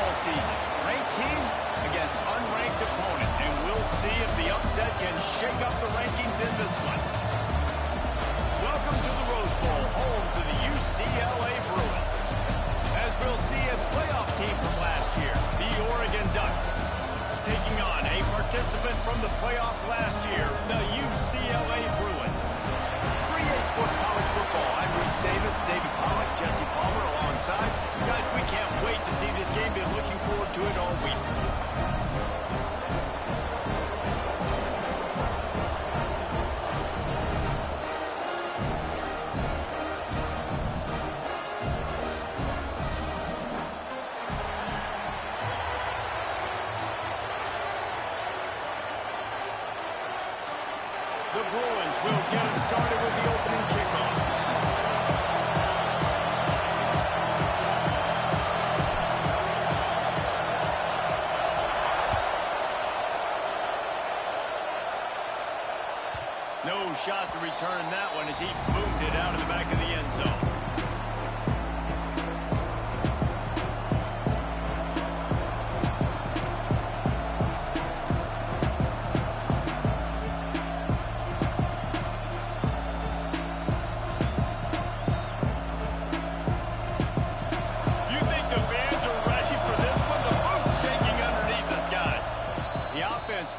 football season. Ranked team against unranked opponent. And we'll see if the upset can shake up the rankings in this one. Welcome to the Rose Bowl, home to the UCLA Bruins. As we'll see a playoff team from last year, the Oregon Ducks, taking on a participant from the playoff last year, the UCLA Bruins. 3A Sports College Football, I'm Reese Davis, David Pollack, Jesse Palmer alongside. Guys, we can't wait to see this game. Been looking forward to it all week. The Bruins will get us started with the opening kickoff. No shot to return that one as he boomed it out of the back of the end zone.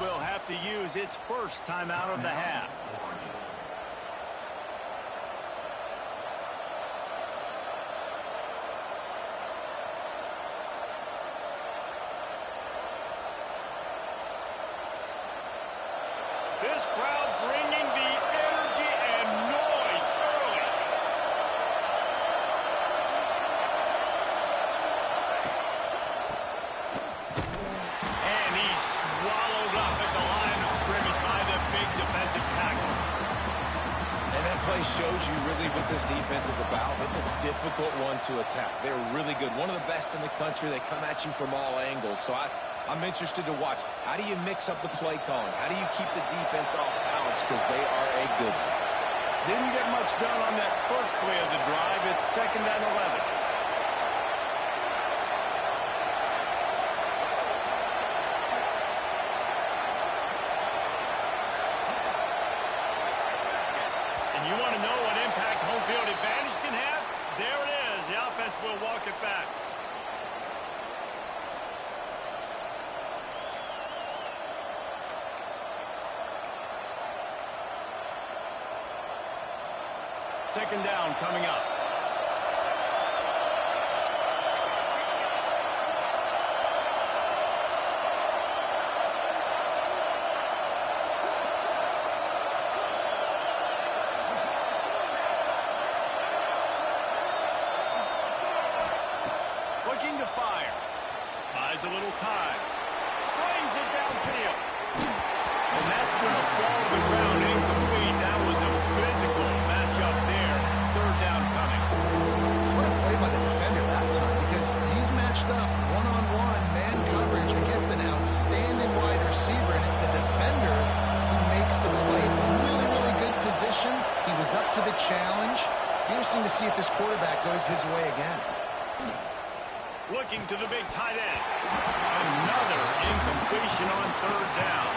Will have to use its first time out of the half. This crowd bringing the energy and noise early. And he swallowed up at the line of scrimmage by the big defensive tackle. And that play shows you really what this defense is about. It's a difficult one to attack. They're really good. One of the best in the country. They come at you from all angles. So I'm interested to watch. How do you mix up the play calling? How do you keep the defense off balance? Because they are a good one. Didn't get much done on that first play of the drive. It's 2nd and 11. And you want to know what impact home field advantage can have? There it is. The offense will walk it back. Second down coming up. Looking to fire. Buys a little time. Slings it downfield. And that's going to fall to the ground incomplete. That was a physical matchup there. 3rd down coming. What a play by the defender that time, because he's matched up one-on-one man coverage against an outstanding wide receiver, and it's the defender who makes the play. Really, really good position. He was up to the challenge. Interesting to see if this quarterback goes his way again. Looking to the big tight end. Another incompletion on 3rd down.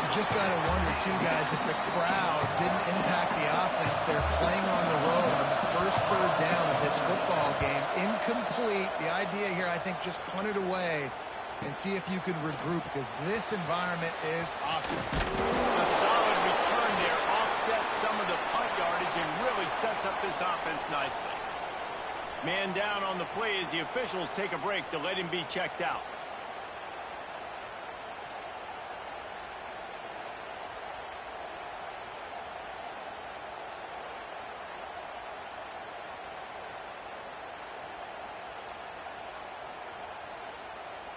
You just got to wonder, too, guys, if the crowd didn't impact the offense. They're playing on the road on the first 3rd down of this football game. Incomplete. The idea here, I think, just punt it away and see if you can regroup, because this environment is awesome. A solid return there offsets some of the punt yardage and really sets up this offense nicely. Man down on the play as the officials take a break to let him be checked out.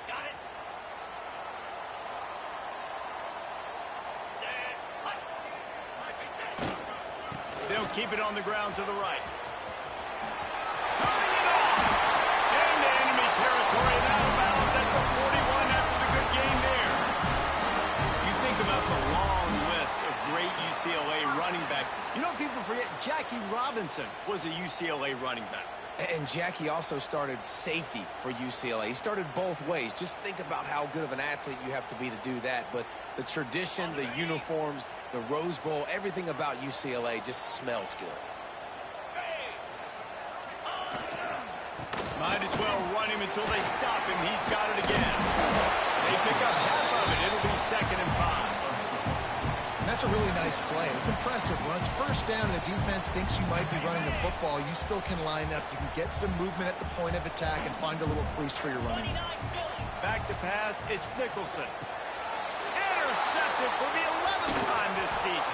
Got it. They'll keep it on the ground to the right. Turning it off. Into enemy territory and out of bounds at the 41 after the good game there. You think about the long list of great UCLA running backs. You know, people forget Jackie Robinson was a UCLA running back. And Jackie also started safety for UCLA. He started both ways. Just think about how good of an athlete you have to be to do that. But the tradition, the uniforms, the Rose Bowl, everything about UCLA just smells good. Might as well run him until they stop him. He's got it again. They pick up half of it. It'll be 2nd and 5. And that's a really nice play. It's impressive. When it's first down and the defense thinks you might be running the football, you still can line up. You can get some movement at the point of attack and find a little crease for your running. Back to pass. It's Nicholson. Intercepted for the 11th time this season.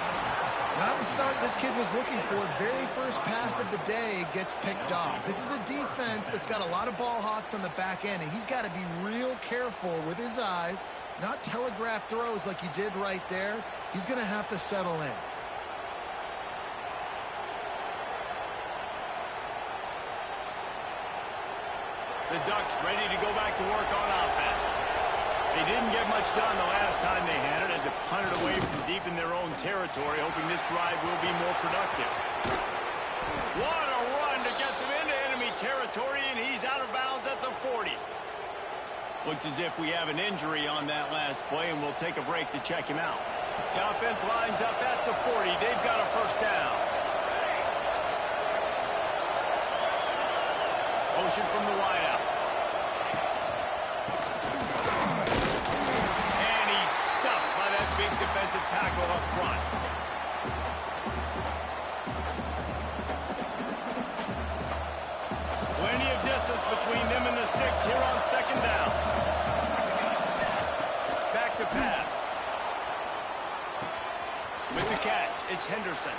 Not the start this kid was looking for. Very first pass of the day gets picked off. This is a defense that's got a lot of ball hawks on the back end, and he's got to be real careful with his eyes, not telegraph throws like he did right there. He's going to have to settle in. The Ducks ready to go back to work on offense. They didn't get much done the last time they had it. Had to punt it away from deep in their own territory, hoping this drive will be more productive. What a run to get them into enemy territory, and he's out of bounds at the 40. Looks as if we have an injury on that last play, and we'll take a break to check him out. The offense lines up at the 40. They've got a first down. Motion from the wideout. And he's stuffed by that big defensive tackle up front. Plenty of distance between them and the sticks here on 2nd down. Back to pass. With the catch, it's Henderson.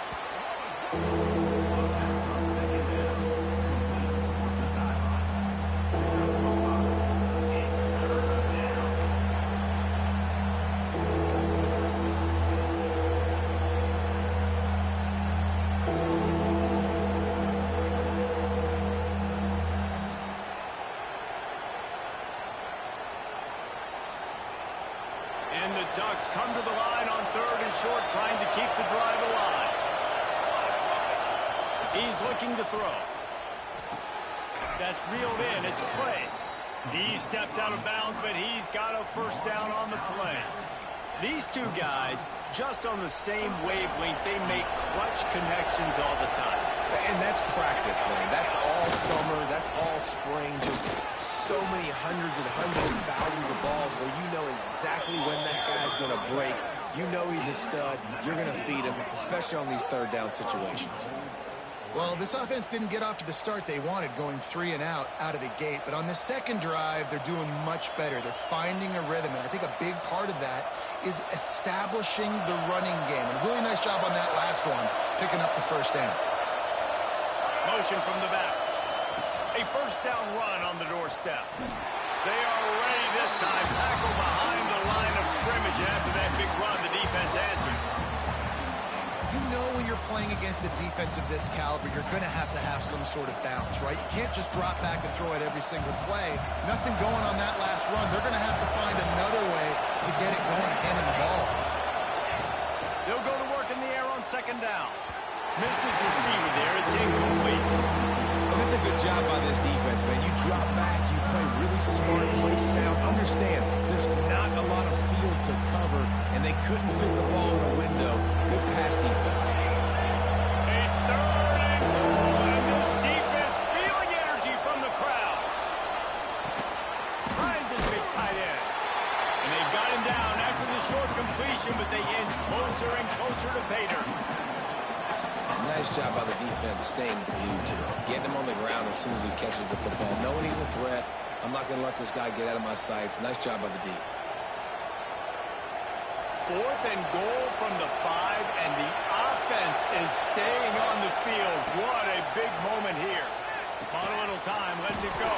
And the Ducks come to the line on 3rd and short, trying to keep the drive alive. He's looking to throw. That's reeled in. It's Clay. He steps out of bounds, but he's got a first down on the play. These two guys, just on the same wavelength, they make clutch connections all the time. And that's practice, man. That's all summer. That's all spring. Just so many hundreds and thousands of balls where you know exactly when that guy's going to break. You know he's a stud. You're going to feed him, especially on these 3rd down situations. Well, this offense didn't get off to the start they wanted, going 3 and out of the gate. But on the 2nd drive, they're doing much better. They're finding a rhythm, and I think a big part of that is establishing the running game. And a really nice job on that last one, picking up the first down. Motion from the back. A first down run on the doorstep. They are ready this time. Tackle behind the line of scrimmage, and after that big run, the defense answers. You know when you're playing against a defense of this caliber, you're going to have some sort of bounce, right? You can't just drop back and throw it every single play. Nothing going on that last run. They're going to have to find another way to get it going, handing the ball. They'll go to work in the air on 2nd down. Missed his receiver there. It's incomplete. And that's a good job by this defense, man. You drop back, you play really smart, play sound. Understand, there's not a lot of field to cover, and they couldn't fit the ball in a window. Good pass defense. A 3rd and goal, and this defense feeling energy from the crowd. Hines is big tight end. And they got him down after the short completion, but they inch closer and closer to pay dirt. Nice job by the defense staying glued to him. Getting him on the ground as soon as he catches the football. Knowing he's a threat, I'm not going to let this guy get out of my sights. Nice job by the D. 4th and goal from the 5, and the offense is staying on the field. What a big moment here. On a little time, lets it go.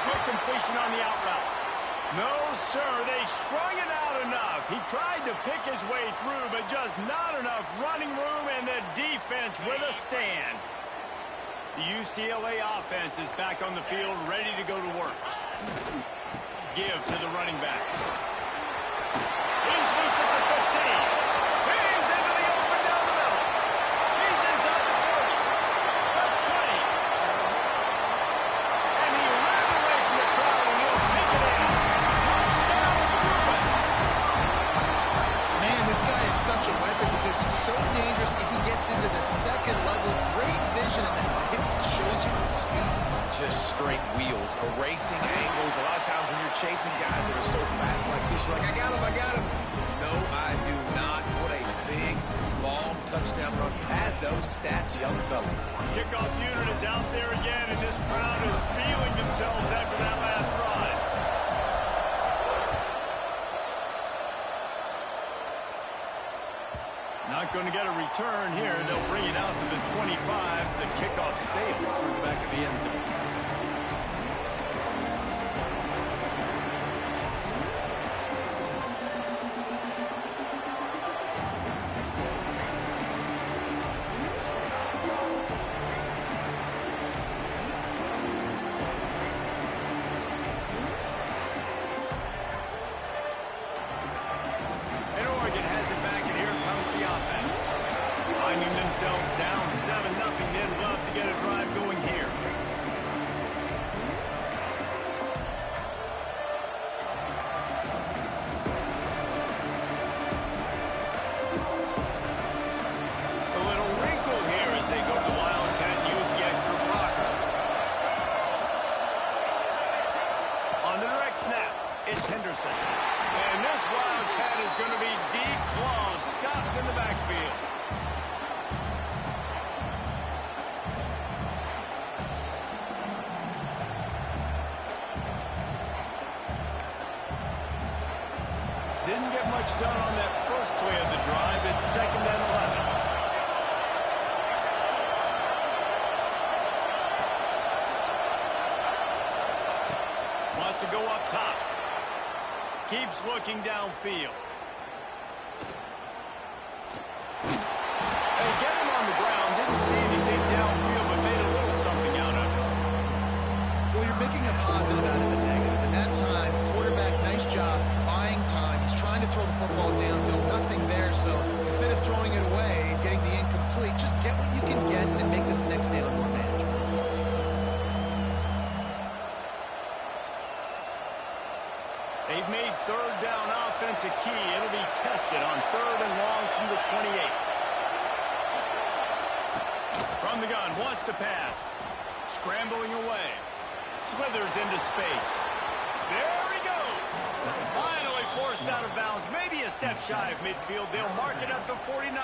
Good completion on the out route. No, sir, they strung it out enough. He tried to pick his way through, but just not enough running room, and the defense with a stand. The UCLA offense is back on the field, ready to go to work. Give to the running back. He's loose at the 15. He's into the open down the middle. He's inside the 40. The 20. just straight wheels, erasing angles. A lot of times when you're chasing guys that are so fast like this, you're like, I got him. No, I do not. What a big, long touchdown run. Pad those stats, young fella. Kickoff unit is out there again, and this crowd is feeling themselves after that last drive. Not going to get a return here. They'll bring it out to the 25s. The kickoff sails through the back of the end zone. Finding themselves down 7-0, they'd love to get a drive going here. A little wrinkle here as they go to the Wildcat and use the extra blocker. On the direct snap, it's Henderson. And this Wildcat is going to be declawed, stopped in the backfield. Didn't get much done on that first play of the drive. It's 2nd and 11. Wants to go up top. Keeps looking downfield. They get him on the ground. Didn't see anything downfield, but made a little something out of it. Well, you're making a positive out of a negative. And that time, quarterback, nice job, buying time. He's trying to throw the football downfield. Nothing there, so instead of throwing it away and getting the incomplete, just get what you can get and make this next down more manageable. They've made 3rd down offense a key. It'll be tested on 3rd and long from the 28. From the gun, wants to pass. Scrambling away. Slithers into space. There he goes. Finally forced out of bounds. Maybe a step shy of midfield. They'll mark it at the 49.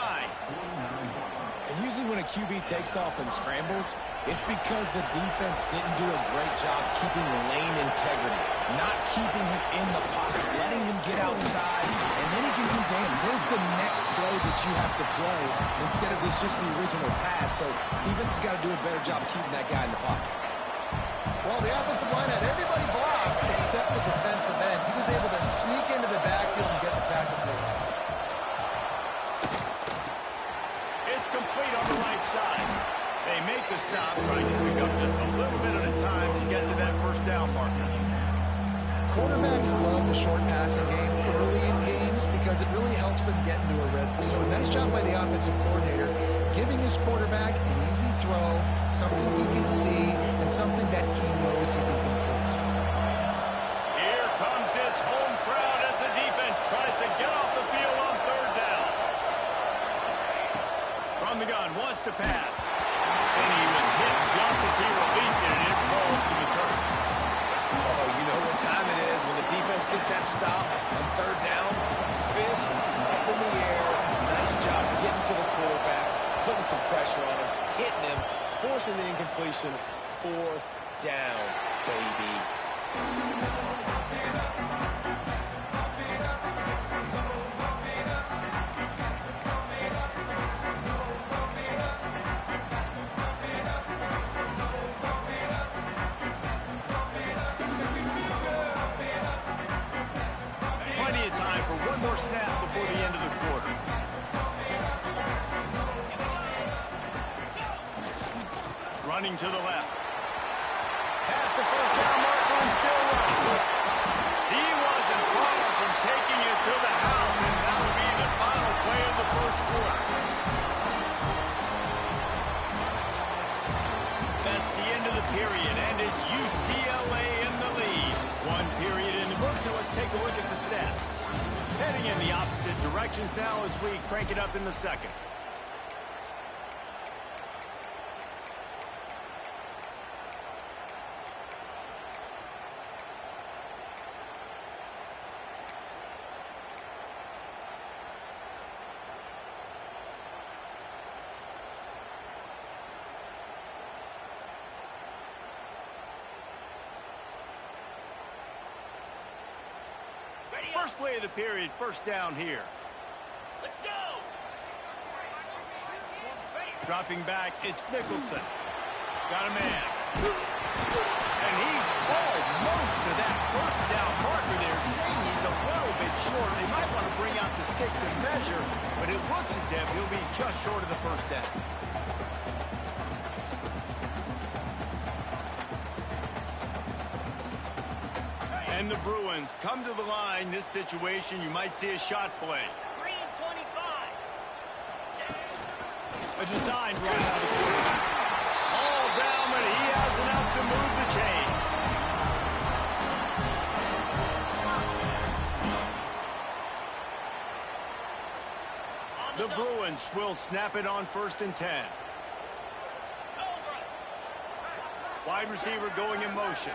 And usually when a QB takes off and scrambles, it's because the defense didn't do a great job keeping lane integrity, not keeping him in the pocket, letting him get outside, and then he can do damage. Then it's the next play that you have to play instead of this just the original pass. So defense has got to do a better job keeping that guy in the pocket. Well, the offensive line had everybody blocked except the defensive end. He was able to sneak into the backfield and get the tackle for once. It's complete on the right side. They make the stop, trying to pick up just a little bit at a time to get to that 1st down marker. Quarterbacks love the short passing game early in games because it really helps them get into a rhythm. So nice job by the offensive coordinator, giving his quarterback an easy throw, something he can see, and something that he knows he can complete. Here comes this home crowd as the defense tries to get off the field on 3rd down. From the gun, wants to pass. And he was hit just as he released it, and it falls to the turf. Oh, you know what time it is when the defense gets that stop on 3rd down. Fist up in the air. Nice job getting to the quarterback, putting some pressure on him, hitting him, forcing the incompletion. 4th down, baby. Plenty of time for one more snap before the end of the quarter. Running to the left. Past the 1st down marker and still running. He wasn't far from taking it to the house, and that will be the final play of the 1st quarter. That's the end of the period, and it's UCLA in the lead. 1 period in the books, so let's take a look at the stats. Heading in the opposite directions now as we crank it up in the 2nd. First play of the period, first down here. Let's go. Dropping back, it's Nicholson. Got a man. And he's almost to that first down marker there, saying he's a little bit short. They might want to bring out the sticks and measure, but it looks as if he'll be just short of the first down. And the Bruins come to the line. This situation, you might see a shot play. 3 and 25. A designed run out of the quarterback. All down, but he has enough to move the chains. The Bruins will snap it on 1st and 10. Wide receiver going in motion.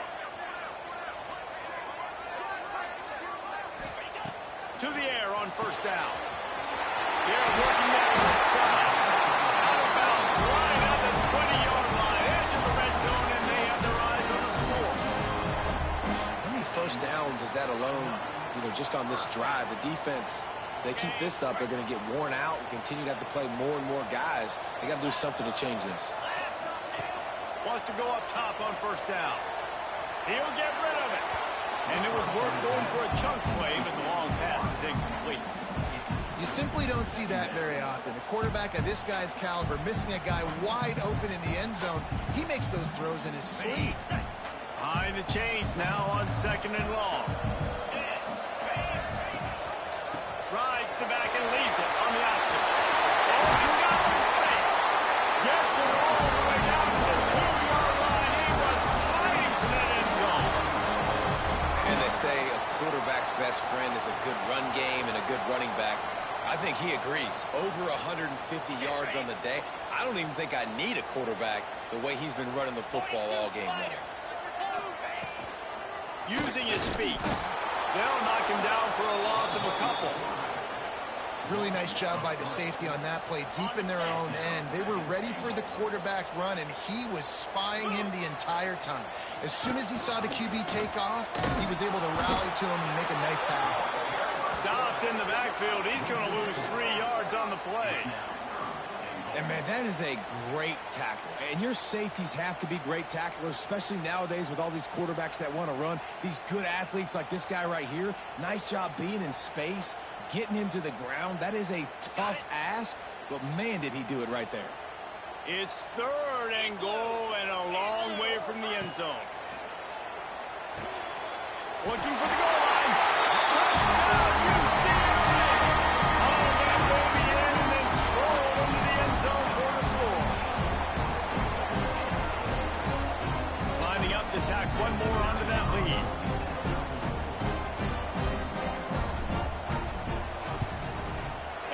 To the air on 1st down. They're working that right side. Out of bounds, right at the 20-yard line, edge of the red zone, and they have their eyes on the score. How many first downs is that alone, just on this drive? The defense, they keep this up, they're going to get worn out and continue to have to play more and more guys. They got to do something to change this. Wants to go up top on 1st down. He'll get rid of it. And it was worth going for a chunk play, but the long pass is incomplete. You simply don't see that very often. A quarterback of this guy's caliber missing a guy wide open in the end zone. He makes those throws in his sleep. Behind the chains now on 2nd and long. Rides the back and leaves it on the option. Oh, he's got some space. Gets it all the way down to the 2-yard line. He was fighting for that end zone. And they say a quarterback's best friend is a good run game and a good running back. I think he agrees. Over 150 yards on the day. I don't even think I need a quarterback the way he's been running the football all game long. Using his feet. They'll knock him down for a loss of a couple. Really nice job by the safety on that play, deep in their own end. They were ready for the quarterback run, and he was spying him the entire time. As soon as he saw the QB take off, he was able to rally to him and make a nice tackle. Stopped in the backfield. He's going to lose 3 yards on the play. And, man, that is a great tackle. And your safeties have to be great tacklers, especially nowadays with all these quarterbacks that want to run. These good athletes like this guy right here. Nice job being in space, getting him to the ground. That is a tough ask, but, man, did he do it right there. It's 3rd and goal and a long way from the end zone. Looking for the goal line. Touchdown, UCLA! Oh, that will be in and then stroll into the end zone for the score. Lining up to tack one more onto that lead.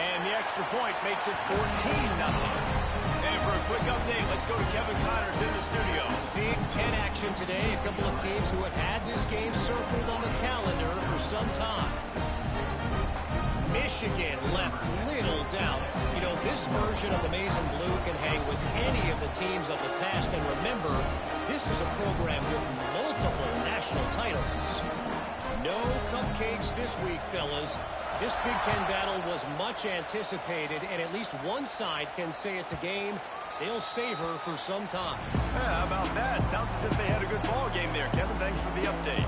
And the extra point makes it 14-0. And for a quick update, let's go to Kevin Connors in the studio. Big Ten action today. A couple of teams who have had this game circled on the calendar for some time. Michigan left little doubt. This version of the Maize and Blue can hang with any of the teams of the past. And remember, this is a program with multiple national titles. No cupcakes this week, fellas. This Big Ten battle was much anticipated, and at least one side can say it's a game they'll savor for some time. Yeah, how about that? Sounds as if they had a good ball game there. Kevin, thanks for the update.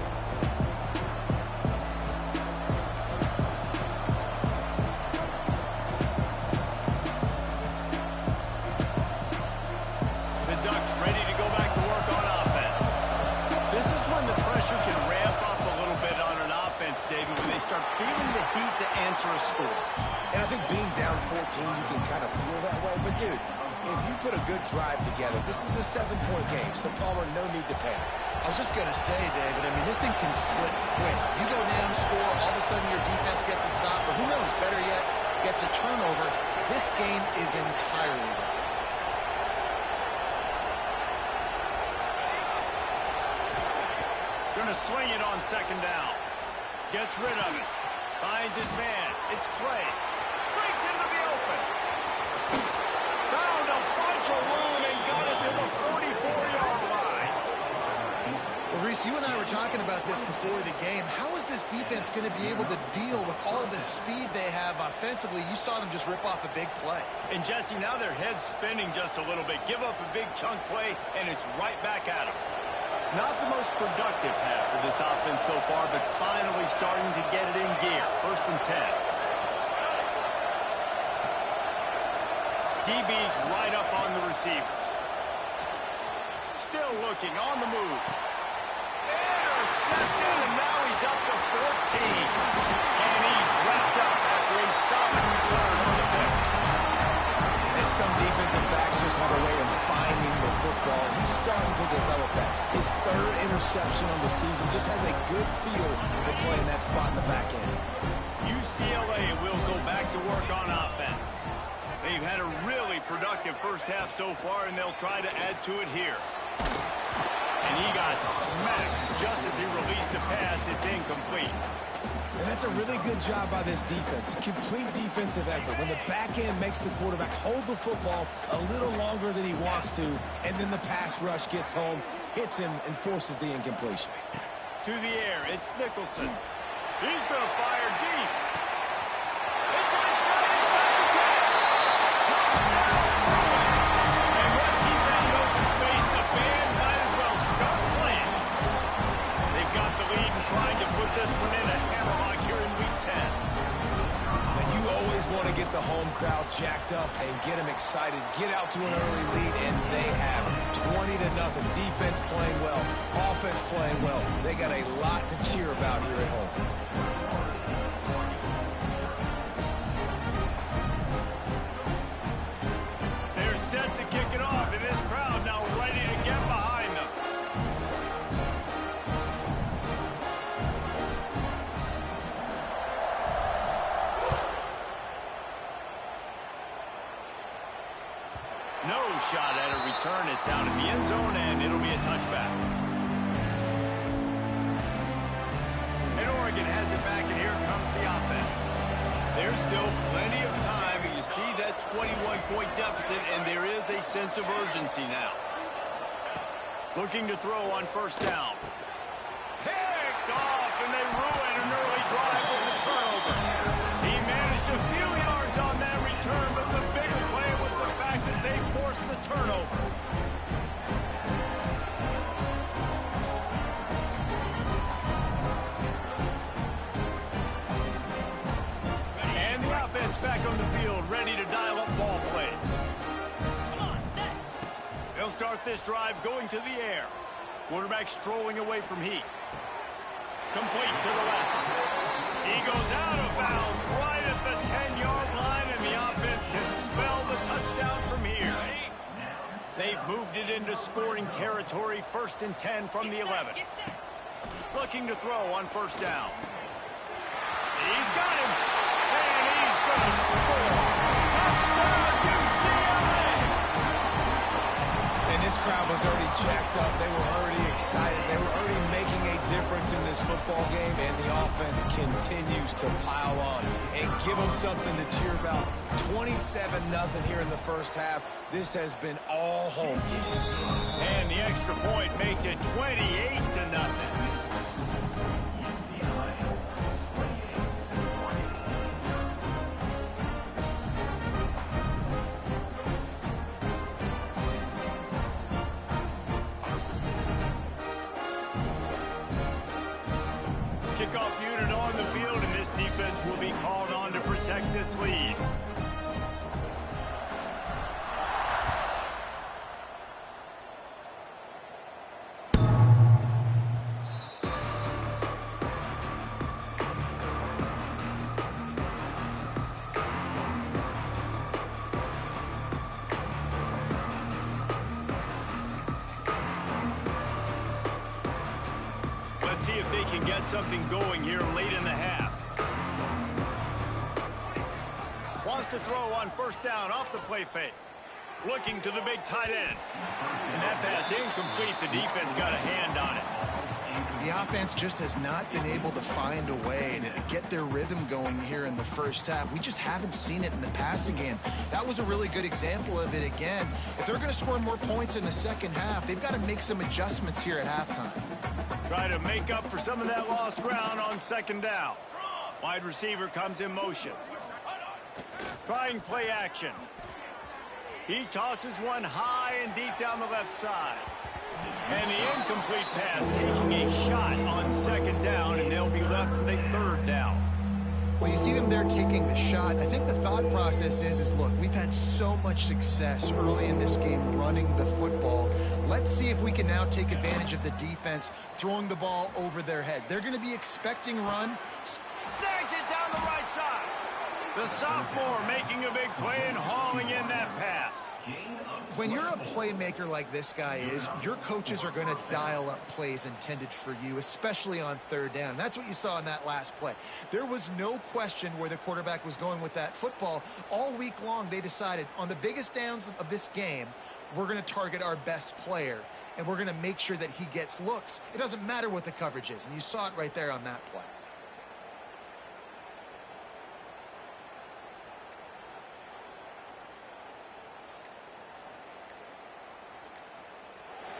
The Ducks ready to go back to work on offense. This is when the pressure can ramp up a little bit on an offense, David, when they start feeling the heat to answer a score. And I think being down 14, you can kind of feel that way. But, dude, if you put a good drive together, this is a 7-point game, so Palmer, no need to panic. I was just going to say, David, this thing can flip quick. You go down, score, all of a sudden your defense gets a stop, or who knows, better yet, gets a turnover. This game is entirely different. Going to swing it on 2nd down. Gets rid of it. Finds his man. It's Clay. Breaks into the open. Found a bunch of room and got it to the 44-yard line. Well, Reese, Bruce, you and I were talking about this before the game. How is this defense going to be able to deal with all the speed they have offensively? You saw them just rip off a big play. And Jesse, now their head's spinning just a little bit. Give up a big chunk play, and it's right back at them. Not the most productive half for this offense so far, but finally starting to get it in gear. 1st and 10. DB's right up on the receivers. Still looking on the move. Intercepted, and now he's up to 14. And he's wrapped up after a solid return on the pick. And some defensive backs just have a way of finding the football. He's starting to develop that. His 3rd interception on the season just has a good feel for playing that spot in the back end. UCLA will go back to work on offense. They've had a really productive first half so far, and they'll try to add to it here. And he got smacked just as he released the pass. It's incomplete. And that's a really good job by this defense. Complete defensive effort. When the back end makes the quarterback hold the football a little longer than he wants to, and then the pass rush gets home, hits him, and forces the incompletion. To the air, it's Nicholson. He's going to fire deep. It's a strike inside the 10. Touchdown! And once he found open space, the band might as well start playing. They've got the lead and trying to put this one in a hammerlock here in Week 10. Now, you always want to get the home crowd jacked up and get them excited. Get out to an early lead, and they have 20-0. Defense playing well, offense playing well. They got a lot to cheer about here at home. They're set to kick it off, and this crowd now ready to get behind them. No shot at a return. It's out in the end zone, and it'll be a touchback. And Oregon has it back, and here comes the offense. There's still plenty of time. You see that 21-point deficit, and there is a sense of urgency now. Looking to throw on 1st down. Picked off, and they ruin an early drive with the turnover. He managed a few yards on that return, but the bigger play was the fact that they forced the turnover. And the offense back on the field, ready to dial up ball plays. Come on, set. They'll start this drive going to the air. Quarterback strolling away from heat. Complete to the left. He goes out of bounds right at the 10-yard line, and the offense can spell the touchdown from here. They've moved it into scoring territory. 1st and 10 from the 11. Get set. Looking to throw on 1st down. He's got him, and he's going to score. Touchdown, UCLA! And this crowd was already jacked up. They were already excited. They were already making a difference in this football game, and the offense continues to pile on and give them something to cheer about. 27-0 here in the first half. This has been all home team. And the extra point makes it 28-0. Kickoff unit on the field, and this defense will be called on to protect this lead. Let's see if they can get something going here late in the half. Wants to throw on 1st down off the play fake. Looking to the big tight end. And that pass incomplete. The defense got a hand on it. The offense just has not been able to find a way to get their rhythm going here in the first half. We just haven't seen it in the passing game. That was a really good example of it again. If they're going to score more points in the second half, they've got to make some adjustments here at halftime. Try to make up for some of that lost ground on second down. Wide receiver comes in motion. Trying play action. He tosses one high and deep down the left side. And the incomplete pass taking a shot on second down, and they'll be left with a third down. Well, you see them there taking the shot. I think the thought process is look, we've had so much success early in this game running the football. Let's see if we can now take advantage of the defense throwing the ball over their heads. They're going to be expecting run. Snags it down the right side. The sophomore making a big play and hauling in that pass. When you're a playmaker like this guy is, your coaches are going to dial up plays intended for you, especially on third down. That's what you saw in that last play. There was no question where the quarterback was going with that football. All week long, they decided on the biggest downs of this game, we're going to target our best player, and we're going to make sure that he gets looks. It doesn't matter what the coverage is, and you saw it right there on that play.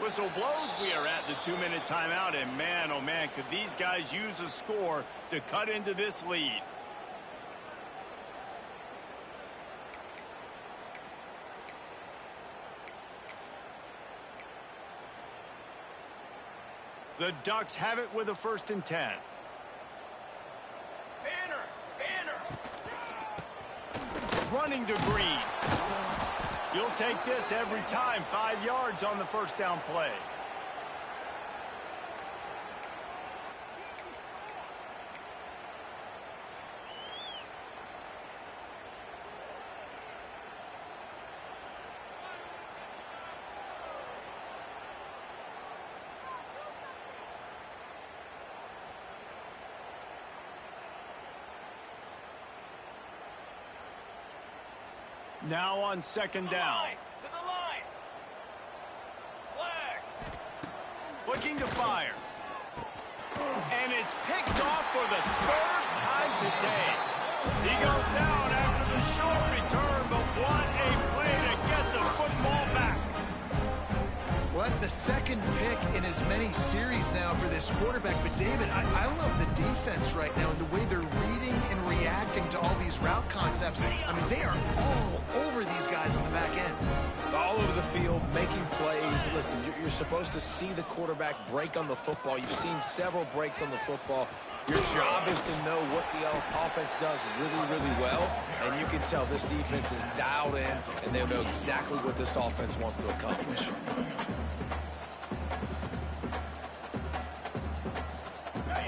Whistle blows. We are at the 2-minute timeout, and man, oh man, could these guys use a score to cut into this lead. The Ducks have it with a 1st and 10. Running to Green. You'll take this every time. 5 yards on the first down play. Now on second down. To the line. Flag. Looking to fire. And it's picked off for the 3rd time today. He goes down after the short return, but what a play to get the football back. Well, that's the 2nd pick in as many series now for this quarterback. But, David, I love the defense right now and the way they're reading and reacting to all these route concepts. I mean, they are all over these guys on the back end. All over the field, making plays. Listen, you're supposed to see the quarterback break on the football. You've seen several breaks on the football. Your job is to know what the offense does really, really well. And you can tell this defense is dialed in, and they'll know exactly what this offense wants to accomplish.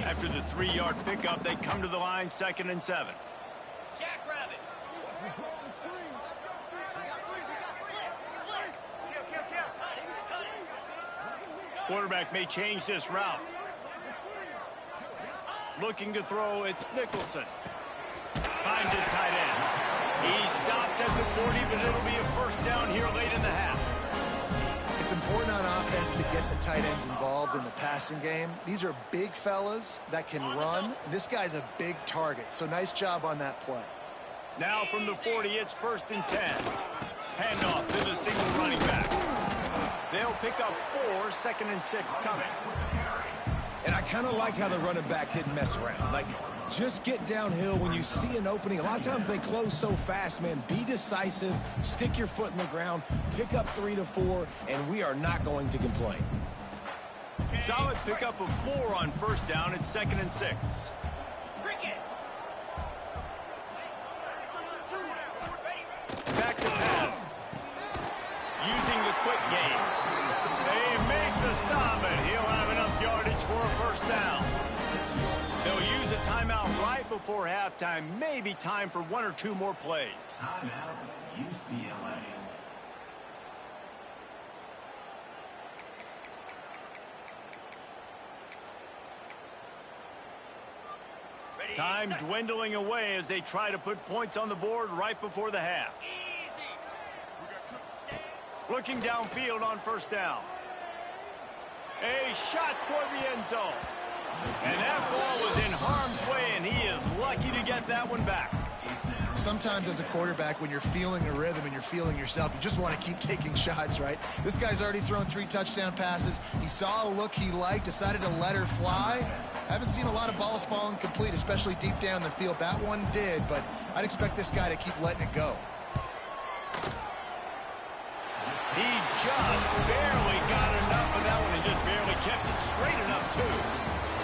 After the 3-yard pickup, they come to the line, 2nd and 7. Jackrabbit. Quarterback may change this route. Looking to throw, it's Nicholson. Finds his tight end. He stopped at the 40, but it'll be a 1st down here late in the half. It's important on offense to get the tight ends involved in the passing game. These are big fellas that can run. This guy's a big target, so nice job on that play. Now from the 40, it's 1st and 10. Handoff to the single running back. They'll pick up 4, 2nd and 6 coming. And I kind of like how the running back didn't mess around. Like, just get downhill when you see an opening. A lot of times they close so fast, man. Be decisive, stick your foot in the ground, pick up 3 to 4, and we are not going to complain. Solid pickup of 4 on 1st down. It's 2nd and 6. Back to pass. Using the quick game. They make the stop, and he'll have enough yardage for a 1st down. They'll use a timeout right before halftime. Maybe time for 1 or 2 more plays. Timeout, UCLA. Time dwindling away as they try to put points on the board right before the half. Easy. Looking downfield on first down. A shot toward the end zone. And that ball was in harm's way, and he is lucky to get that one back. Sometimes as a quarterback, when you're feeling a rhythm and you're feeling yourself, you just want to keep taking shots, right? This guy's already thrown 3 touchdown passes. He saw a look he liked, decided to let her fly. I haven't seen a lot of balls fall incomplete, especially deep down the field. That one did, but I'd expect this guy to keep letting it go. He just barely got enough of that one and just barely kept it straight enough, too.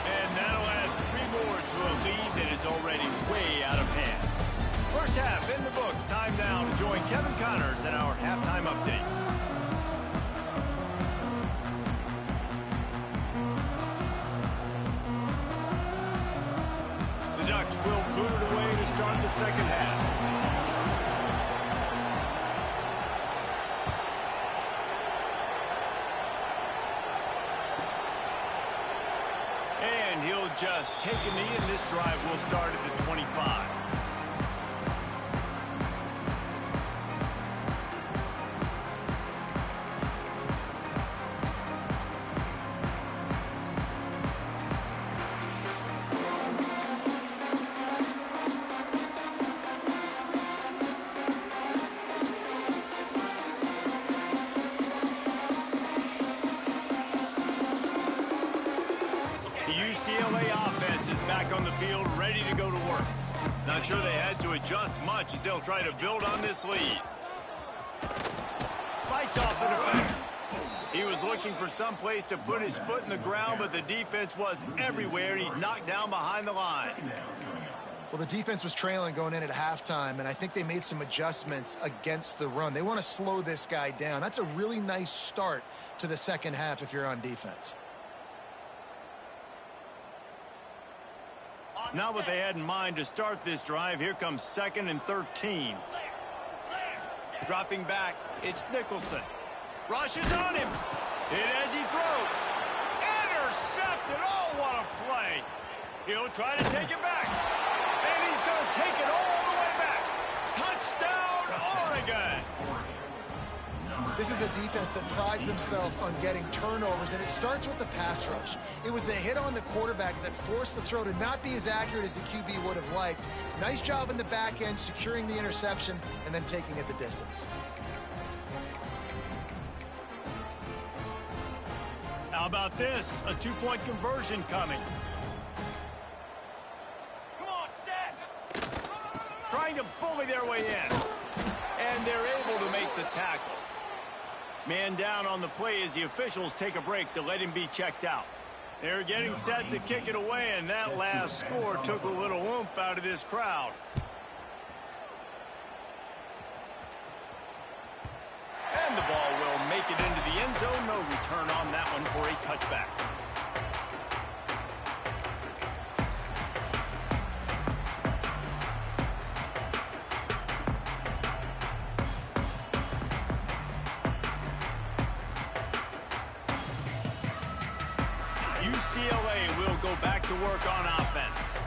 And that'll add 3 more to a lead that is already way out of hand. First half in the books. Time now to join Kevin Connors in our halftime update. The Ducks will boot it away to start the second half. And he'll just take a knee, and this drive will start at the 25. UCLA offense is back on the field, ready to go to work. Not sure they had to adjust much as they'll try to build on this lead. Fights off the defender. He was looking for some place to put his foot in the ground, but the defense was everywhere, and he's knocked down behind the line. Well, the defense was trailing going in at halftime, and I think they made some adjustments against the run. They want to slow this guy down. That's a really nice start to the second half if you're on defense. Not what they had in mind to start this drive. Here comes 2nd and 13. Dropping back, it's Nicholson. Rushes on him. Hit as he throws. Intercepted. Oh, what a play. He'll try to take it back. And he's going to take it all the way back. Touchdown, Oregon. This is a defense that prides themselves on getting turnovers, and it starts with the pass rush. It was the hit on the quarterback that forced the throw to not be as accurate as the QB would have liked. Nice job in the back end, securing the interception, and then taking it the distance. How about this? A 2-point conversion coming. Come on, Seth. Trying to bully their way in. And they're able to make the tackle. Man down on the play as the officials take a break to let him be checked out. They're getting set to kick it away, and that last score took a little oomph out of this crowd. And the ball will make it into the end zone. No return on that one for a touchback. UCLA will go back to work on offense.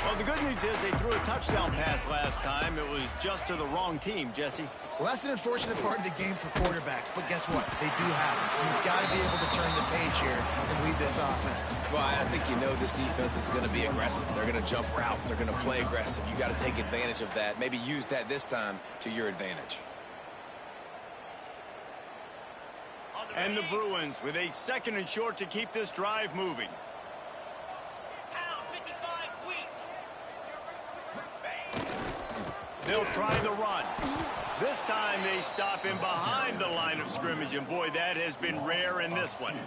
Well, the good news is they threw a touchdown pass last time. It was just to the wrong team, Jesse. Well, that's an unfortunate part of the game for quarterbacks, but guess what? They do happen, so you've got to be able to turn the page here and lead this offense. Well, I think you know this defense is going to be aggressive. They're going to jump routes. They're going to play aggressive. You got to take advantage of that. Maybe use that this time to your advantage. And the Bruins with a 2nd and short to keep this drive moving. Pound 55 weak. They'll try the run. This time they stop him behind the line of scrimmage, and boy, that has been rare in this one.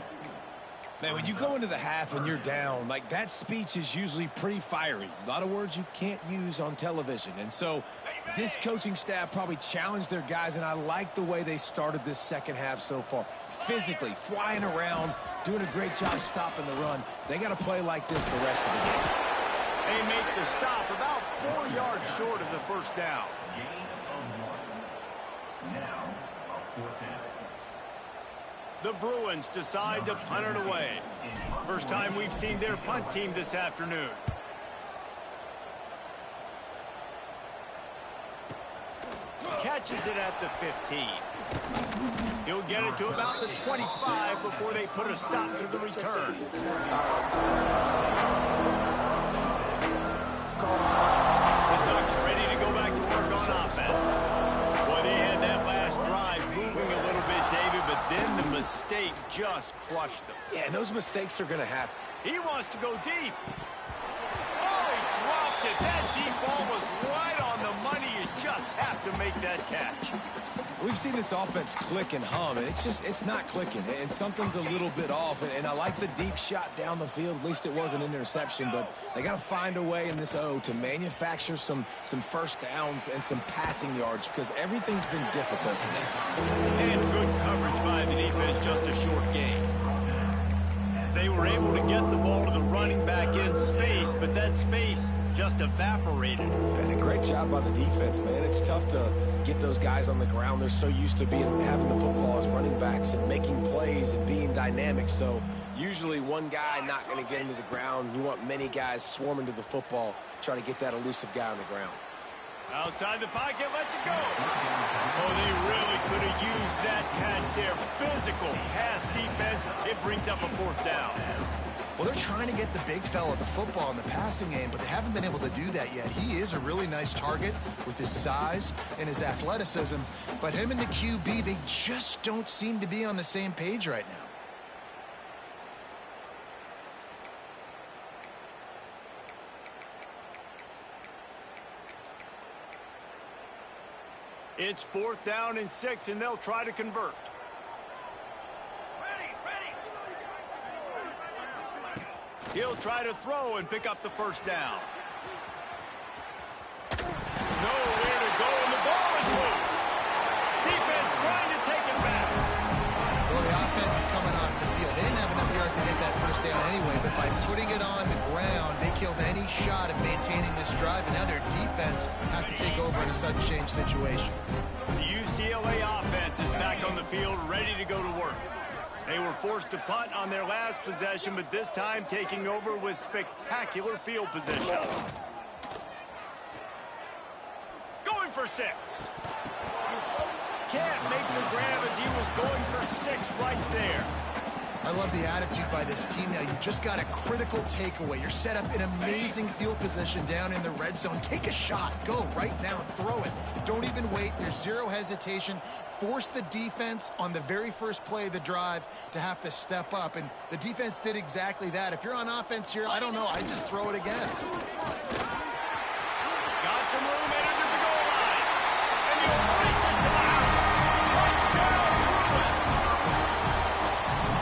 Man, when you go into the half and you're down, like that speech is usually pretty fiery. A lot of words you can't use on television. And so this coaching staff probably challenged their guys, and I like the way they started this second half so far. Physically, flying around, doing a great job stopping the run. They got to play like this the rest of the game. They make the stop about 4 yards short of the first down. Gain of 1. Now, a 4th down. The Bruins decide to punt it away. First time we've seen their punt team this afternoon. Catch catches it at the 15. He'll get it to about the 25 before they put a stop to the return. The Ducks ready to go back to work on offense. Well, they had that last drive moving a little bit, David, but then the mistake just crushed them. Yeah, and those mistakes are going to happen. He wants to go deep. Oh, he dropped it. That deep ball was right on the money. You just have to make that catch. We've seen this offense click and hum, and it's not clicking, and something's a little bit off. And I like the deep shot down the field. At least it wasn't an interception, but they got to find a way in this O to manufacture some first downs and some passing yards because everything's been difficult today. And good coverage by the defense, just a short gain. They were able to get the ball to the running back in space, but that space just evaporated. And a great job by the defense, man. It's tough to get those guys on the ground. They're so used to having the football as running backs and making plays and being dynamic. So usually one guy not going to get into the ground. You want many guys swarming to the football, trying to get that elusive guy on the ground. Outside the pocket, lets it go. Oh, they really could have used that catch there. Physical pass defense. It brings up a fourth down. Well, they're trying to get the big fella the football in the passing game, but they haven't been able to do that yet. He is a really nice target with his size and his athleticism, but him and the QB, they just don't seem to be on the same page right now. It's 4th down and 6, and they'll try to convert. He'll try to throw and pick up the first down. Nowhere to go, and the ball is loose. Defense trying to take it back. Well, the offense is coming off the field. They didn't have enough yards to get that first down anyway, but by putting it on the ground, they killed any shot of maintaining this drive, and now their defense has to take over in a sudden change situation. The UCLA offense is back on the field, ready to go to work. They were forced to punt on their last possession, but this time taking over with spectacular field position. Going for 6. Can't make the grab as he was going for 6 right there. I love the attitude by this team now. You just got a critical takeaway. You're set up in amazing field position down in the red zone. Take a shot. Go right now. Throw it. Don't even wait. There's zero hesitation. Force the defense on the very first play of the drive to have to step up. And the defense did exactly that. If you're on offense here, I don't know. I'd just throw it again. Got some room headed to the goal line. And he'll race it to the house. Touchdown, Bruin.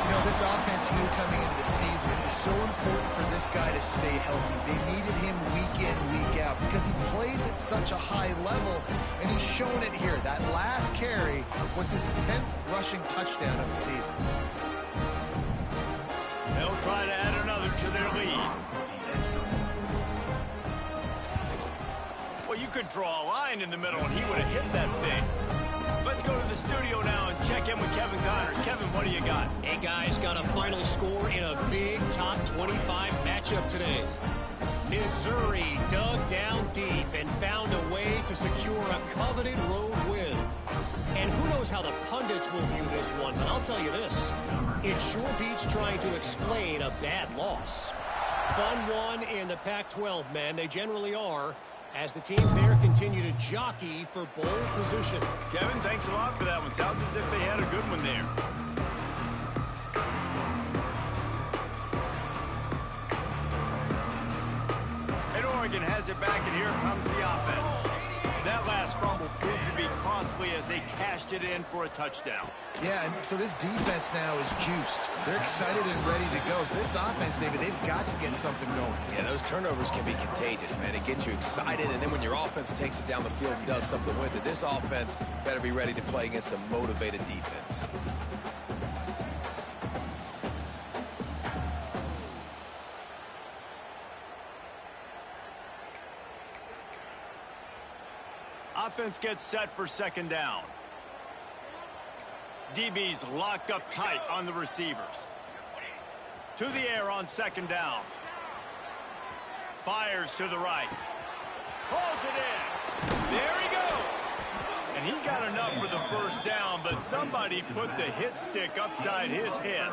You know, this offense knew coming into the season it was so important for this guy to stay healthy. They needed him week in, week out because he plays at such a high level, and he's shown it here. That last carry was his 10th rushing touchdown of the season. They'll try to add another to their lead. Well, you could draw a line in the middle, and he would have hit that thing. Let's go to the studio now and check in with Kevin Connors. Kevin, what do you got? Hey, guys, got a final score in a big top 25 matchup today. Missouri dug down deep and found a way to secure a coveted road win. And who knows how the pundits will view this one, but I'll tell you this. It sure beats trying to explain a bad loss. Fun one in the Pac-12, man. They generally are, as the teams there continue to jockey for bowl position. Kevin, thanks a lot for that one. Sounds as if they had a good one there. And Oregon has it back, and here comes the offense. That last fumble proved to be costly as they cashed it in for a touchdown. Yeah, and so this defense now is juiced. They're excited and ready to go. So this offense, David, they've got to get something going. Yeah, those turnovers can be contagious, man. It gets you excited, and then when your offense takes it down the field and does something with it, this offense better be ready to play against a motivated defense. Offense gets set for 2nd down. DB's locked up tight on the receivers. To the air on 2nd down. Fires to the right. Pulls it in. There he goes. And he got enough for the first down, but somebody put the hit stick upside his head.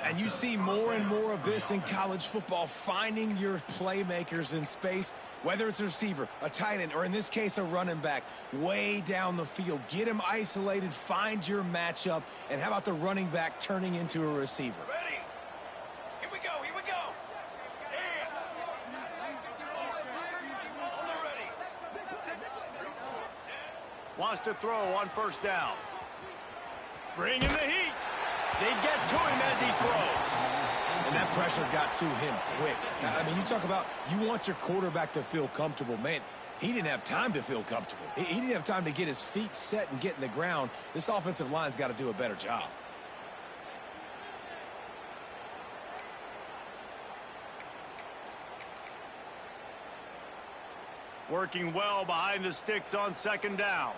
And you see more and more of this in college football, finding your playmakers in space, whether it's a receiver, a tight end, or in this case, a running back, way down the field. Get him isolated, find your matchup, and how about the running back turning into a receiver? Ready? Here we go, here we go. Dance. Almost ready. Wants to throw on first down. Bring in the heat. They get to him as he throws. And that pressure got to him quick. I mean, you talk about you want your quarterback to feel comfortable. Man, he didn't have time to feel comfortable. He didn't have time to get his feet set and get in the ground. This offensive line's got to do a better job. Working well behind the sticks on second down.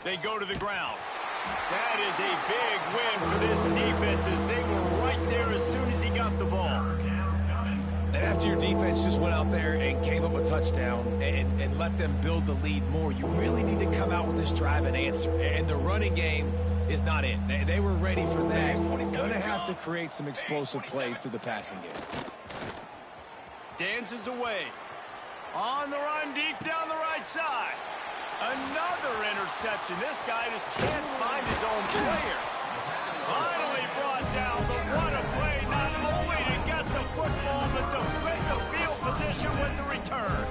They go to the ground. That is a big win for this defense as they were right there as soon as he got the ball. And after your defense just went out there and gave up a touchdown and let them build the lead more, you really need to come out with this drive and answer. And the running game is not in. They were ready for that. Going to have to create some explosive plays through the passing game. Dances away. On the run, deep down the right side. Another interception. This guy just can't find his own players. Finally brought down, but what a play. Not only to get the football, but to fit the field position with the return.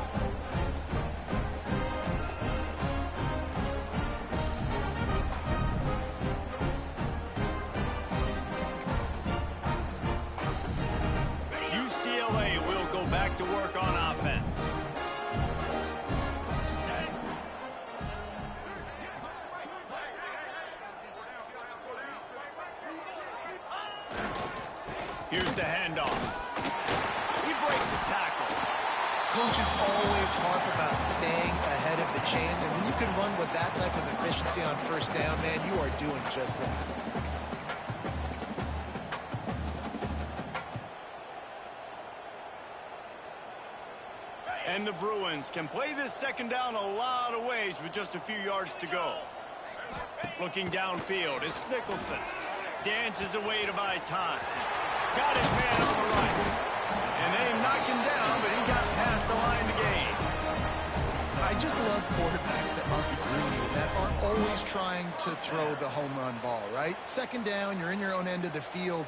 UCLA will go back to work on offense. Here's the handoff. He breaks a tackle. Coaches always harp about staying ahead of the chains, and when you can run with that type of efficiency on first down, man, you are doing just that. And the Bruins can play this second down a lot of ways with just a few yards to go. Looking downfield, it's Nicholson. Dances away to buy time. Got his man on the right. And they knocked him down, but he got past the line to gain. I just love quarterbacks that aren't greedy, that aren't always trying to throw the home run ball, right? Second down, you're in your own end of the field.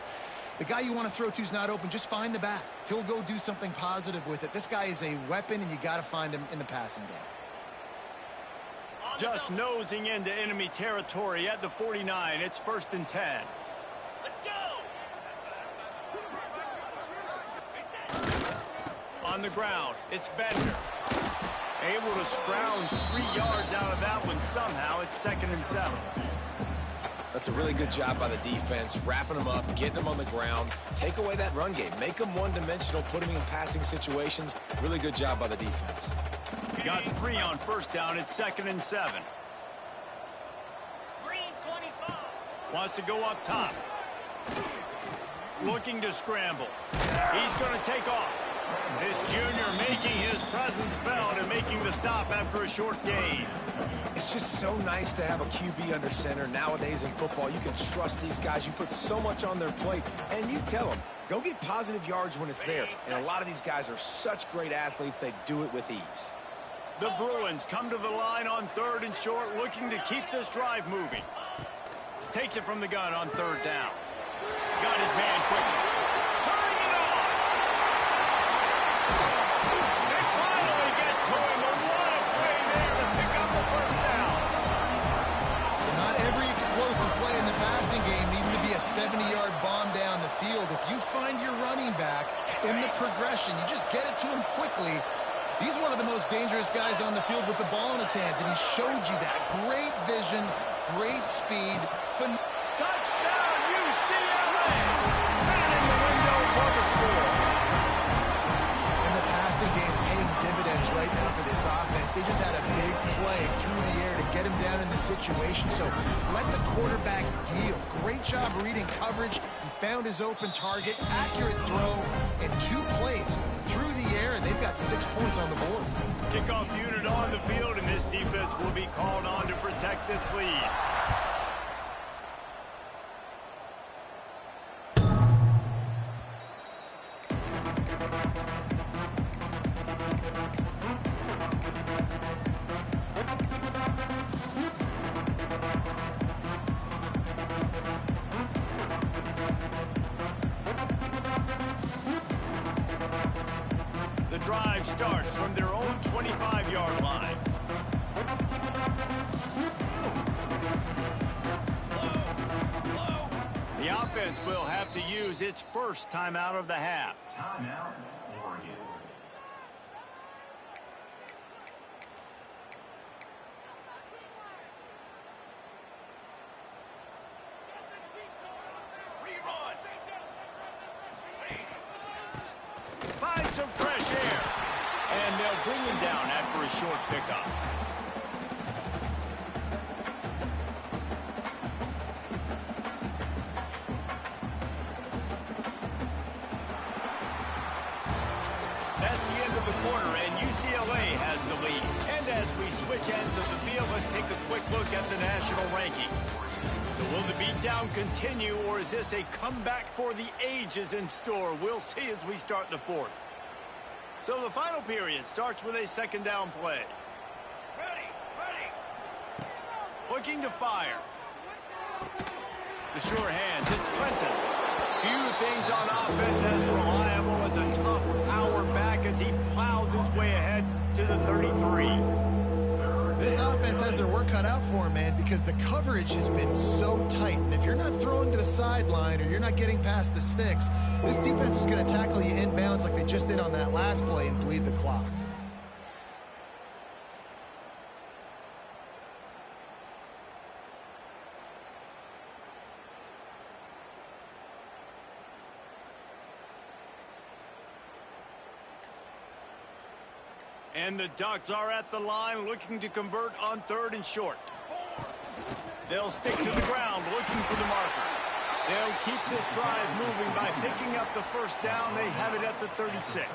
The guy you want to throw to is not open. Just find the back. He'll go do something positive with it. This guy is a weapon, and you got to find him in the passing game. Just nosing into enemy territory at the 49. It's 1st and 10. Let's go. On the ground, it's Bender. Able to scrounge 3 yards out of that one somehow. It's 2nd and 7. That's a really good job by the defense, wrapping them up, getting them on the ground. Take away that run game. Make them one-dimensional, put them in passing situations. Really good job by the defense. Got 3 on first down. It's 2nd and 7. Green 25. Wants to go up top. Looking to scramble. He's going to take off. This junior making his presence felt and making the stop after a short gain. It's just so nice to have a QB under center. Nowadays in football, you can trust these guys. You put so much on their plate, and you tell them, go get positive yards when it's there. And a lot of these guys are such great athletes, they do it with ease. The Bruins come to the line on 3rd and short, looking to keep this drive moving. Takes it from the gun on 3rd down. Got his man quickly. Turning it on. They finally get to him. And what a play there to pick up the first down. Not every explosive play in the passing game needs to be a 70-yard bomb down the field. If you find your running back in the progression, you just get it to him quickly. He's one of the most dangerous guys on the field with the ball in his hands, and he showed you that. Great vision, great speed. Touchdown, UCLA! Fanning the window for the score. And the passing game paying dividends things right now for this offense. They just had a big play through the air to get him down in the situation. So let the quarterback deal. Great job reading coverage. He found his open target, accurate throw, and 2 plays through the air, and they've got 6 points on the board. Kickoff unit on the field, and this defense will be called on to protect this lead. The drive starts from their own 25-yard line. The offense will have to use its first timeout of the half. Timeout, Oregon. Find some fresh air. And they'll bring him down after a short pickup. That's the end of the quarter, and UCLA has the lead. And as we switch ends of the field, let's take a quick look at the national rankings. So will the beatdown continue, or is this a comeback for the ages in store? We'll see as we start the fourth. So the final period starts with a second down play. Ready. Looking to fire. The sure hands, it's Clinton. Few things on offense as reliable as a tough power back as he plows his way ahead to the 33. This offense has their work cut out for him, man, because the coverage has been so tight. And if you're not throwing to the sideline or you're not getting past the sticks, this defense is going to tackle you inbounds like they just did on that last play and bleed the clock. And the Ducks are at the line looking to convert on 3rd and short. They'll stick to the ground looking for the marker. They'll keep this drive moving by picking up the first down. They have it at the 36.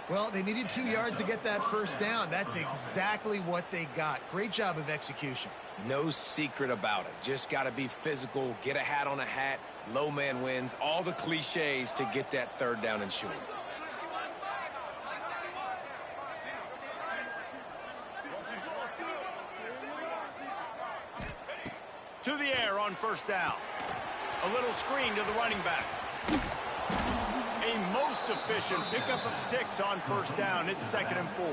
Well, they needed 2 yards to get that first down. That's exactly what they got. Great job of execution. No secret about it. Just got to be physical, get a hat on a hat, low man wins, all the cliches to get that 3rd down and short. To the air on first down. A little screen to the running back. A most efficient pickup of 6 on first down. It's 2nd and 4.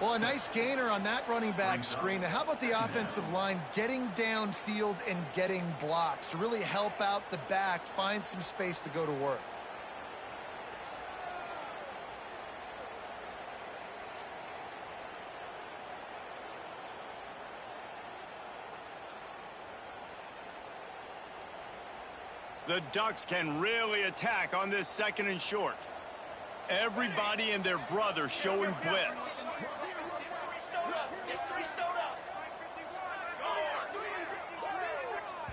Well, a nice gainer on that running back screen. Now, how about the offensive line getting downfield and getting blocks to really help out the back, find some space to go to work? The Ducks can really attack on this 2nd and short. Everybody and their brother showing blitz.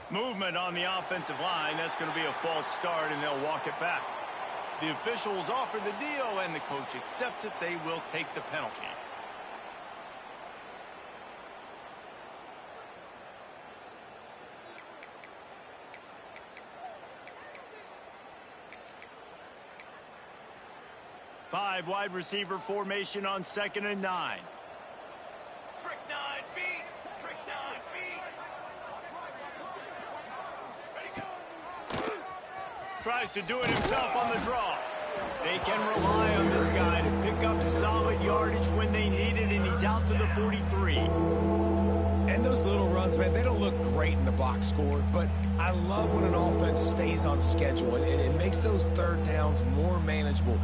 Movement on the offensive line. That's going to be a false start, and they'll walk it back. The officials offer the deal, and the coach accepts it. They will take the penalty. Five wide receiver formation on 2nd and 9. Trick 9B. Trick 9B. Ready, go. Tries to do it himself on the draw. They can rely on this guy to pick up solid yardage when they need it, and he's out to the 43. And those little runs, man, they don't look great in the box score, but I love when an offense stays on schedule. It makes those 3rd downs more manageable,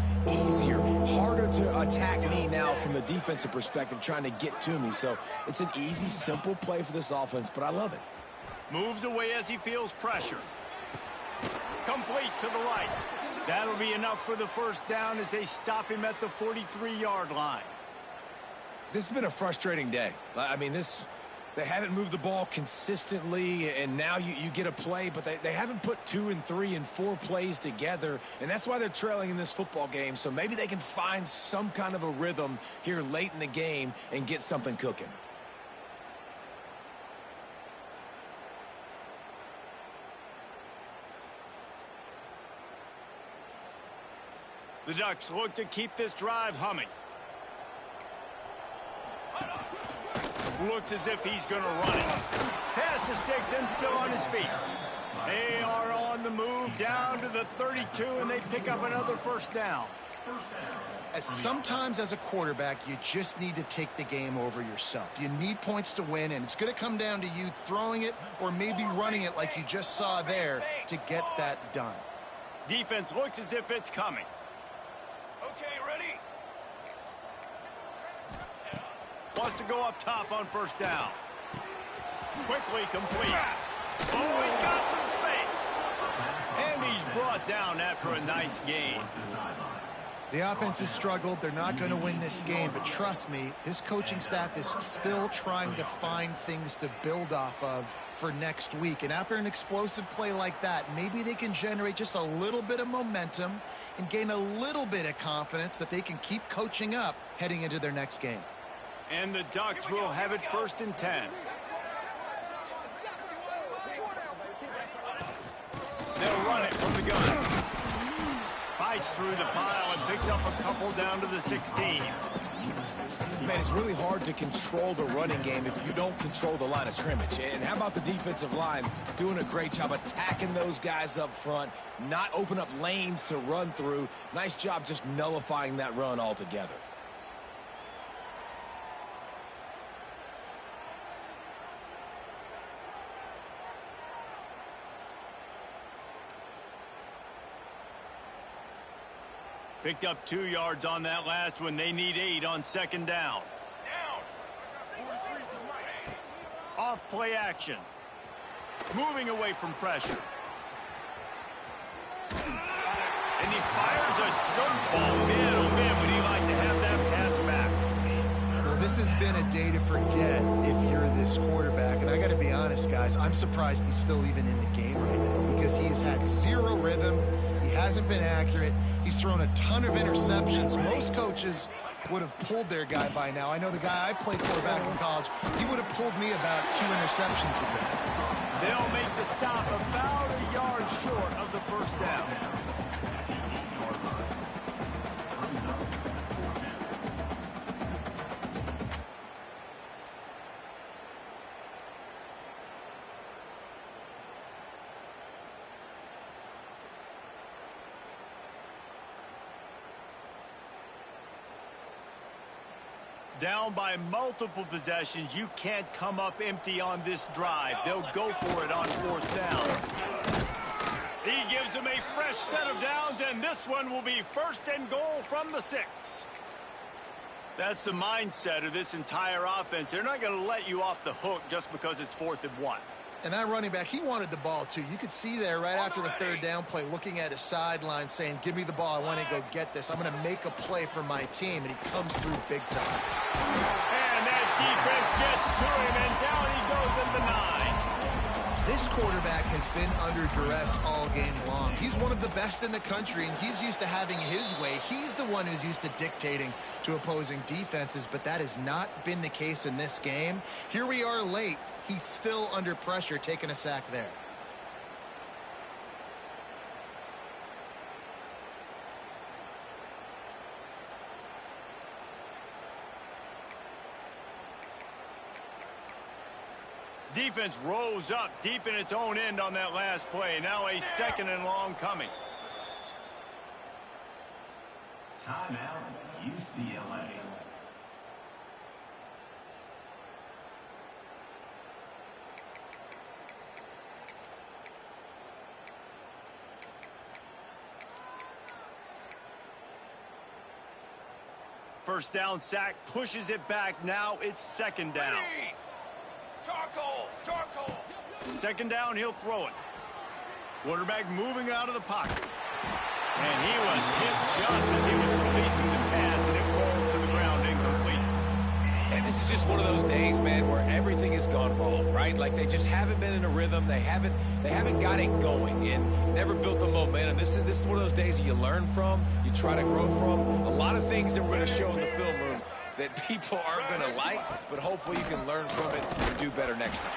easier, harder to attack me now from the defensive perspective, trying to get to me. So it's an easy, simple play for this offense, but I love it. Moves away as he feels pressure. Complete to the right. That'll be enough for the first down as they stop him at the 43-yard line. This has been a frustrating day. I mean, they haven't moved the ball consistently, and now you get a play, but they haven't put 2 and 3 and 4 plays together, and that's why they're trailing in this football game. So maybe they can find some kind of a rhythm here late in the game and get something cooking. The Ducks look to keep this drive humming. Looks as if he's going to run it. Pass the sticks and still on his feet. They are on the move down to the 32, and they pick up another first down. Sometimes as a quarterback, you just need to take the game over yourself. You need points to win, and it's going to come down to you throwing it or maybe running it like you just saw there to get that done. Defense looks as if it's coming. Okay, ready? Wants to go up top on first down. Quickly complete. Oh, he's got some space. And he's brought down after a nice gain. The offense has struggled. They're not going to win this game, but trust me, this coaching staff is still trying to find things to build off of for next week. And after an explosive play like that, maybe they can generate just a little bit of momentum and gain a little bit of confidence that they can keep coaching up heading into their next game. And the Ducks will have it 1st and 10. They'll run it from the gun. Fights through the pile and picks up a couple down to the 16. Man, it's really hard to control the running game if you don't control the line of scrimmage. And how about the defensive line doing a great job attacking those guys up front, not open up lanes to run through. Nice job just nullifying that run altogether. Picked up 2 yards on that last one. They need 8 on 2nd down. Off play action. Moving away from pressure. And he fires a dirt ball. Man, oh man, would he like to have that pass back. Well, this has been a day to forget if you're this quarterback. And I got to be honest, guys, I'm surprised he's still even in the game right now because he's had 0 rhythm. He hasn't been accurate. He's thrown a ton of interceptions. Most coaches would have pulled their guy by now. I know the guy I played for back in college, he would have pulled me about 2 interceptions a day. They'll make the stop about a yard short of the first down. Down by multiple possessions, you can't come up empty on this drive. They'll go for it on 4th down. He gives them a fresh set of downs, and this one will be 1st and goal from the 6. That's the mindset of this entire offense. They're not going to let you off the hook just because it's 4th and 1. And that running back, he wanted the ball, too. You could see there right after the 3rd down play, looking at his sideline, saying, give me the ball. I want to go get this. I'm going to make a play for my team. And he comes through big time. And that defense gets to him, and down he goes at the 9. This quarterback has been under duress all game long. He's one of the best in the country, and he's used to having his way. He's the one who's used to dictating to opposing defenses, but that has not been the case in this game. Here we are late. He's still under pressure, taking a sack there. Defense rose up deep in its own end on that last play. Now a 2nd and long coming. Timeout, UCLA. First down sack, pushes it back. Now it's 2nd down. Charcoal! Charcoal! 2nd down, he'll throw it. Quarterback moving out of the pocket. And he was hit just as he was releasing the pass, and it falls to the ground incomplete. And this is just one of those days, man, where everything has gone wrong, right? Like they just haven't been in a rhythm. They haven't got it going and never built the momentum. This is one of those days that you learn from, you try to grow from. A lot of things that we're going to show in the film room that people aren't going to like, but hopefully you can learn from it and do better next time.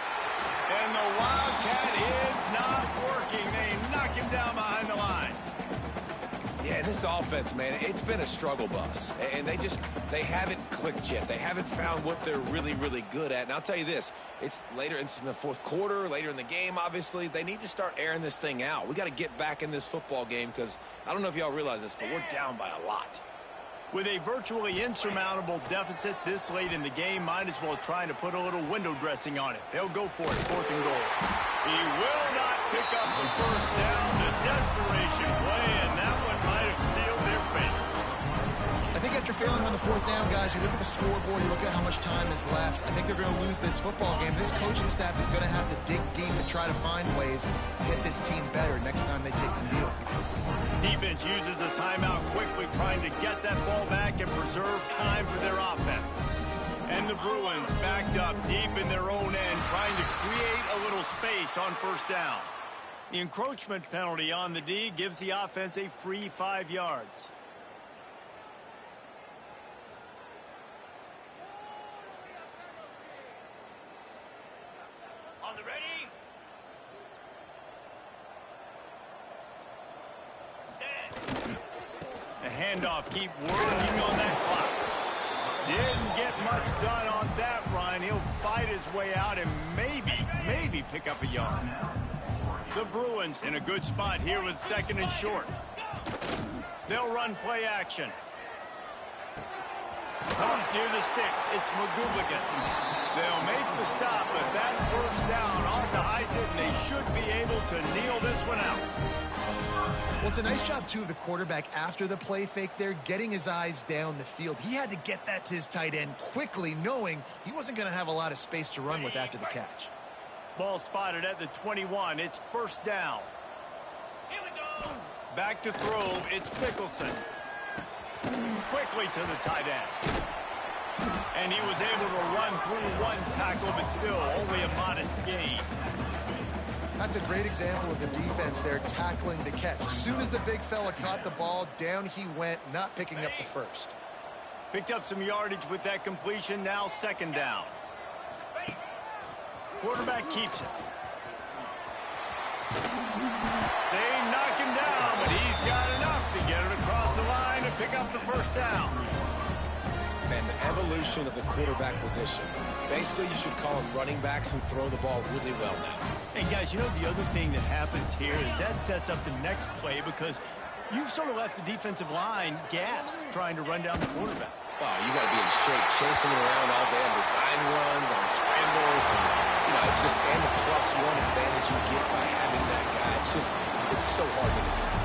And the Wildcat is not working. They knock him down behind the line. Yeah, this offense, man, it's been a struggle bus. And they haven't clicked yet. They haven't found what they're really, really good at. And I'll tell you this, it's in the fourth quarter, later in the game, obviously. They need to start airing this thing out. We got to get back in this football game because I don't know if y'all realize this, but we're down by a lot. With a virtually insurmountable deficit this late in the game, might as well try to put a little window dressing on it. They'll go for it, 4th and goal. He will not pick up the first down. The desperation play, and that one might have sealed their fate. I think after failing on the 4th down, guys, you look at the scoreboard, you look at how much time is left. I think they're going to lose this football game. This coaching staff is going to have to dig deep and try to find ways to get this team better next time they take the field. Defense uses a timeout quickly, trying to get that ball back and preserve time for their offense. And the Bruins backed up deep in their own end, trying to create a little space on 1st down. The encroachment penalty on the D gives the offense a free 5 yards. On the ready? The handoff keep working on that clock. Didn't get much done on that run. He'll fight his way out and maybe pick up a yard. The Bruins in a good spot here with 2nd and short. They'll run play action. Caught near the sticks. It's McGooligan. They'll make the stop, but that 1st down ought to ice it, and they should be able to kneel this one out. Well, it's a nice job, too, of the quarterback after the play fake there, getting his eyes down the field. He had to get that to his tight end quickly, knowing he wasn't going to have a lot of space to run with after the catch. Ball spotted at the 21. It's 1st down. Here we go. Back to throw. It's Mickelson. Quickly to the tight end. And he was able to run through one tackle, but still only a modest gain. That's a great example of the defense there tackling the catch. As soon as the big fella caught the ball, down he went, not picking up the first. Picked up some yardage with that completion. Now 2nd down. Quarterback keeps it. They knock him down, but he's got enough to get it across the line to pick up the 1st down. Man, the evolution of the quarterback position. Basically, you should call them running backs who throw the ball really well now. And guys, you know the other thing that happens here is that sets up the next play because you've sort of left the defensive line gassed trying to run down the quarterback. Wow, you got to be in shape, chasing him around all day on design runs, on scrambles, and it's just and the +1 advantage you get by having that guy. It's so hard to defend.